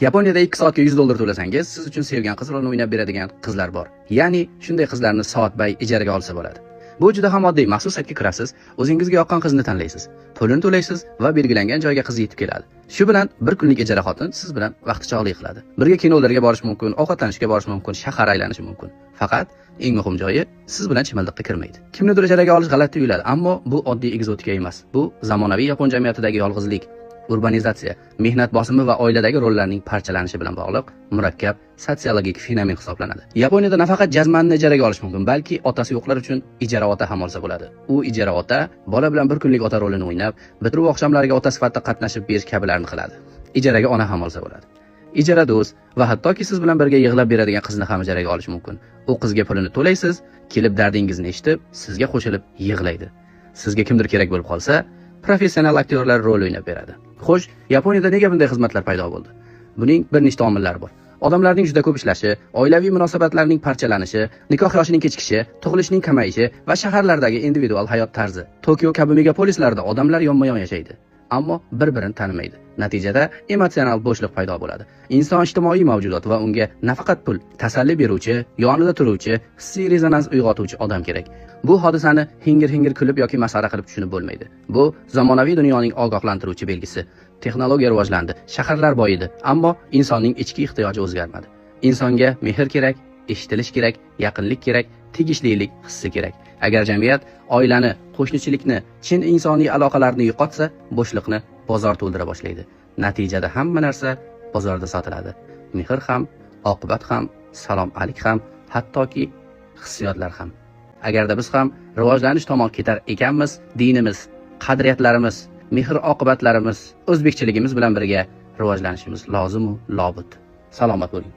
Yaponiyada 2 soatga $100 to'lasangiz, siz uchun sevgan qiz rolini o'ynab beradigan qizlar bor. Ya'ni shunday qizlarni soatbay ijaraga olsa bo'ladi. Bu juda ham oddiy. Maxsus saytga kirasiz, o'zingizga yoqqan qizni tanlaysiz. Pulini to'laysiz va belgilangan joyga qiz yetib keladi. Shu bilan bir kunlik ijara xotin siz bilan vaqtichog'lik qiladi. Birga kinolarga borish mumkin, ovqatlanishga borish mumkin, shahar aylanishi mumkin. Faqat eng muhim joyi siz bilan chimaldiqqa kirmaydi. Kimnidir ijaraga olish g'alati tuyuladi, ammo bu oddiy egzotika emas. Bu zamonaviy yapon jamiyatidagi yolg'izlik, urbanizatsiya, mehnat bosimi va oiladagi rollarning parchalanishi bilan bog'liq murakkab sotsiologik fenomen hisoblanadi. Yaponiyada nafaqat jazmanni ijaraga olish mumkin, balki otasi yo'qlar uchun ijara ota ham olsa bo'ladi. U ijara ota bola bilan bir kunlik ota rolini o'ynab, bitiruv oqshomlariga ota sifatida qatnashib berish kabilarni qiladi. Ijaraga ona ham olsa bo'ladi. Ijara do'st va hattoki siz bilan birga yig'lab beradigan qizni ham ijaraga olish mumkin. U qizga pulini to'laysiz, kelib dardingizni eshitib, sizga qo'shilib yig'laydi. Sizga kimdir kerak bo'lib qolsa, professional aktyorlar rol o'ynab beradi. Xo'sh, Yaponiyada nega bunday xizmatlar paydo bo'ldi? Buning bir nechta omillari bor. Odamlarning juda ko'p ishlashi, oilaviy munosabatlarning parchalanishi, nikoh yoshining kechikishi, tug'ilishning kamayishi va shaharlardagi individual hayot tarzi. Tokio kabi megapolislarda odamlar yonma-yon yashaydi, ammo bir-birini tanimaydi. Natijada emotsional bo'shliq paydo bo'ladi. Inson ijtimoiy mavjudot va unga nafaqat pul, tasalli beruvchi, yonida turuvchi, hissiy rezonans uyg'otuvchi odam kerak. Bu hodisani hingir-hingir kulib yoki masxara qilib tushunib bo'lmaydi. Bu zamonaviy dunyoning ogohlantiruvchi belgisi. Texnologiya rivojlandi, shaharlar boyidi, ammo insonning ichki ehtiyoji o'zgarmadi. Insonga mehr kerak, eshitilish kerak, yaqinlik kerak, tegishlilik hissi kerak. Agar jamiyat oilani, qo'shnichilikni, chin insoniy aloqalarni yo'qotsa, bo'shliqni bozor to'ldira boshlaydi. Natijada hamma narsa bozorda sotiladi. Mehr ham, oqibat ham, salom alik ham, hattoki hissiyotlar ham. Agarda biz ham rivojlanish tomon ketar ekanmiz, dinimiz, qadriyatlarimiz, mehr oqibatlarimiz, o'zbekchiligimiz bilan birga rivojlanishimiz lozim va lobud. Salomat bo'ling.